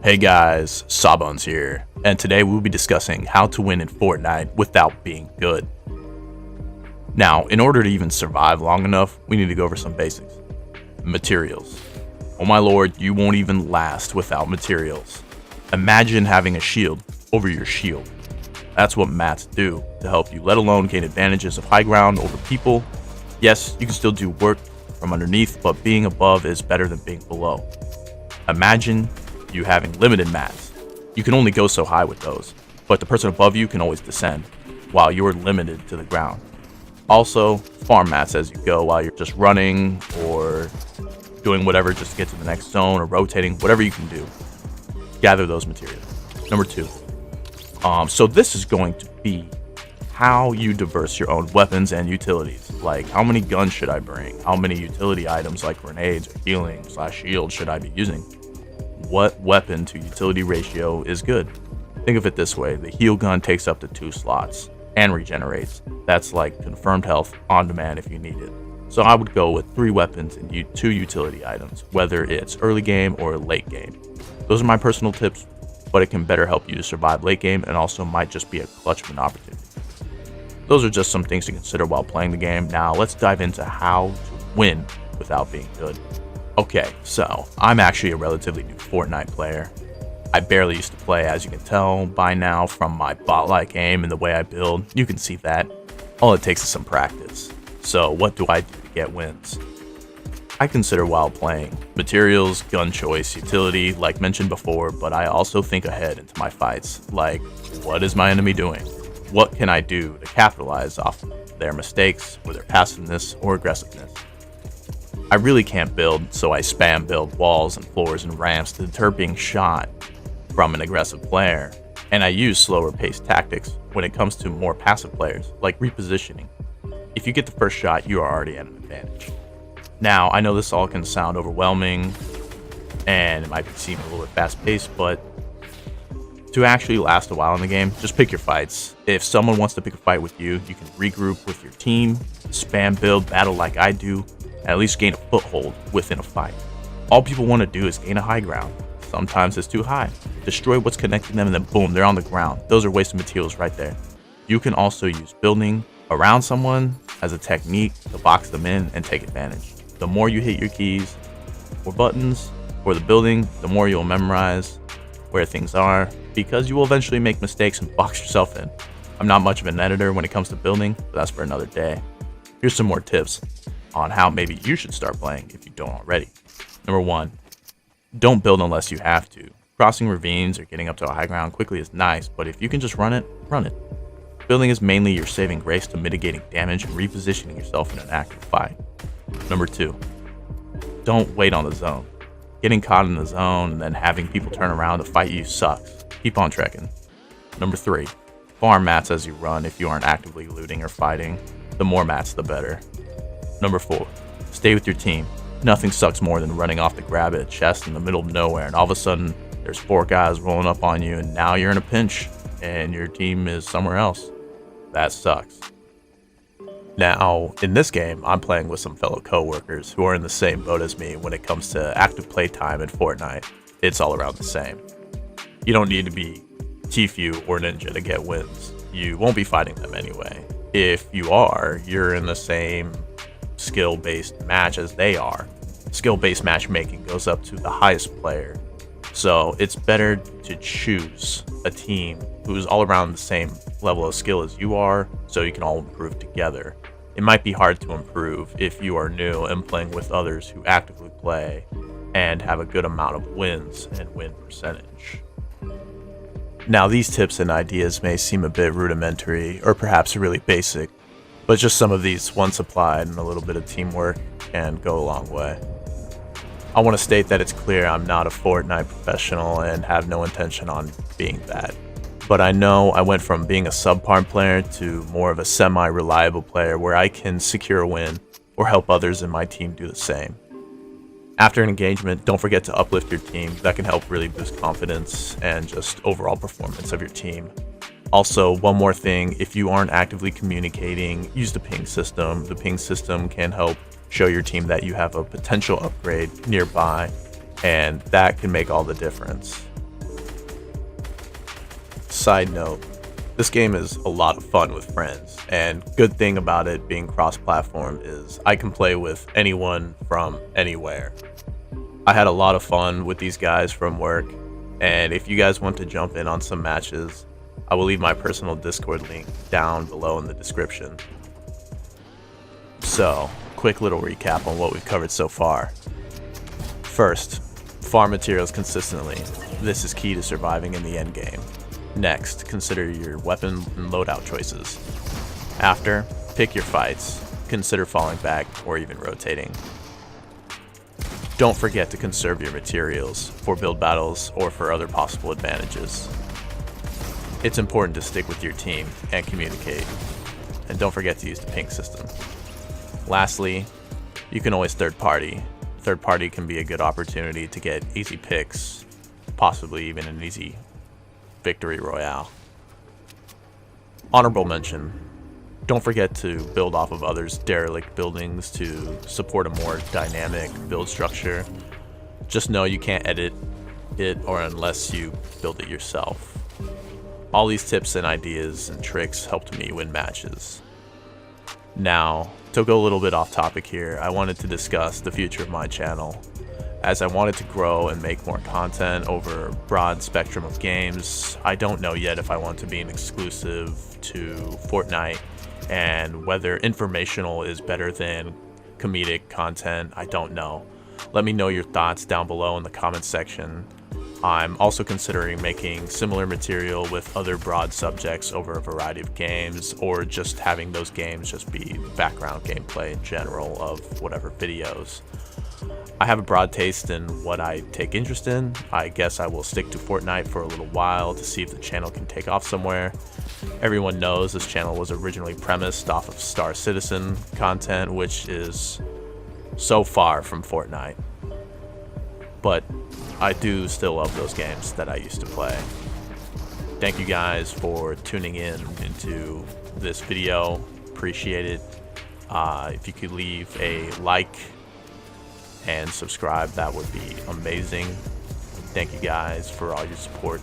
Hey guys, Sawbones here, and today we'll be discussing how to win in Fortnite without being good. Now, in order to even survive long enough, we need to go over some basics. Materials. Oh my lord, you won't even last without materials. Imagine having a shield over your shield. That's what mats do to help you, let alone gain advantages of high ground over people. Yes, you can still do work from underneath, but being above is better than being below. Imagine you having limited mats. You can only go so high with those, but the person above you can always descend, while you're limited to the ground. Also, farm mats as you go while you're just running or doing whatever just to get to the next zone or rotating, whatever you can do. Gather those materials. Number 2. So this is going to be how you diverse your own weapons and utilities. Like, how many guns should I bring? How many utility items like grenades or healing / shield should I be using? What weapon to utility ratio is good? Think of it this way: the heal gun takes up to 2 slots and regenerates. That's like confirmed health on demand if you need it. So I would go with 3 weapons and 2 utility items, whether it's early game or late game. Those are my personal tips, but it can better help you to survive late game and also might just be a clutch of an opportunity. Those are just some things to consider while playing the game. Now let's dive into how to win without being good. Okay, so I'm actually a relatively new Fortnite player. I barely used to play, as you can tell by now from my bot-like aim and the way I build. You can see that. All it takes is some practice. So what do I do to get wins? I consider while playing materials, gun choice, utility, like mentioned before, but I also think ahead into my fights. Like, what is my enemy doing? What can I do to capitalize off their mistakes or their passiveness or aggressiveness? I really can't build, so I spam build walls and floors and ramps to deter being shot from an aggressive player, and I use slower paced tactics when it comes to more passive players, like repositioning. If you get the first shot, you are already at an advantage. Now, I know this all can sound overwhelming, and it might seem a little bit fast paced, but to actually last a while in the game, just pick your fights. If someone wants to pick a fight with you, you can regroup with your team, spam build, battle like I do, at least gain a foothold within a fight. All people want to do is gain a high ground. Sometimes it's too high. Destroy what's connecting them and then boom, they're on the ground. Those are wasted materials right there. You can also use building around someone as a technique to box them in and take advantage. The more you hit your keys or buttons for the building, the more you'll memorize where things are, because you will eventually make mistakes and box yourself in. I'm not much of an editor when it comes to building, but that's for another day. Here's some more tips on how maybe you should start playing if you don't already. Number 1, don't build unless you have to. Crossing ravines or getting up to a high ground quickly is nice, but if you can just run it, run it. Building is mainly your saving grace to mitigating damage and repositioning yourself in an active fight. Number 2, don't wait on the zone. Getting caught in the zone and then having people turn around to fight you sucks. Keep on trekking. Number 3, farm mats as you run if you aren't actively looting or fighting. The more mats, the better. Number 4, stay with your team. Nothing sucks more than running off to grab a chest in the middle of nowhere and all of a sudden there's 4 guys rolling up on you and now you're in a pinch and your team is somewhere else. That sucks. Now, in this game, I'm playing with some fellow coworkers who are in the same boat as me when it comes to active playtime in Fortnite. It's all around the same. You don't need to be Tfue or Ninja to get wins. You won't be fighting them anyway. If you are, you're in the same skill-based match as they are. Skill-based matchmaking goes up to the highest player. So it's better to choose a team who's all around the same level of skill as you are, so you can all improve together. It might be hard to improve if you are new and playing with others who actively play and have a good amount of wins and win percentage. Now, these tips and ideas may seem a bit rudimentary or perhaps really basic, but just some of these, once applied and a little bit of teamwork, can go a long way. I want to state that it's clear I'm not a Fortnite professional and have no intention on being that. But I know I went from being a subpar player to more of a semi-reliable player where I can secure a win or help others in my team do the same. After an engagement, don't forget to uplift your team. That can help really boost confidence and just overall performance of your team. Also, one more thing, if you aren't actively communicating, use the ping system. The ping system can help show your team that you have a potential upgrade nearby, and that can make all the difference. Side note, this game is a lot of fun with friends, and good thing about it being cross-platform is I can play with anyone from anywhere. I had a lot of fun with these guys from work, and if you guys want to jump in on some matches, I will leave my personal Discord link down below in the description. So, quick little recap on what we've covered so far. First, farm materials consistently. This is key to surviving in the endgame. Next, consider your weapon and loadout choices. After, pick your fights. Consider falling back or even rotating. Don't forget to conserve your materials for build battles or for other possible advantages. It's important to stick with your team and communicate. And don't forget to use the ping system. Lastly, you can always third party. Third party can be a good opportunity to get easy picks, possibly even an easy victory royale. Honorable mention. Don't forget to build off of others' derelict buildings to support a more dynamic build structure. Just know you can't edit it or unless you build it yourself. All these tips and ideas and tricks helped me win matches. Now, to go a little bit off topic here, I wanted to discuss the future of my channel. As I wanted to grow and make more content over a broad spectrum of games, I don't know yet if I want to be an exclusive to Fortnite, and whether informational is better than comedic content, I don't know. Let me know your thoughts down below in the comments section. I'm also considering making similar material with other broad subjects over a variety of games, or just having those games just be background gameplay in general of whatever videos. I have a broad taste in what I take interest in. I guess I will stick to Fortnite for a little while to see if the channel can take off somewhere. Everyone knows this channel was originally premised off of Star Citizen content, which is so far from Fortnite. But I do still love those games that I used to play. Thank you guys for tuning in into this video. Appreciate it. If you could leave a like and subscribe, that would be amazing. Thank you guys for all your support.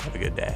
Have a good day.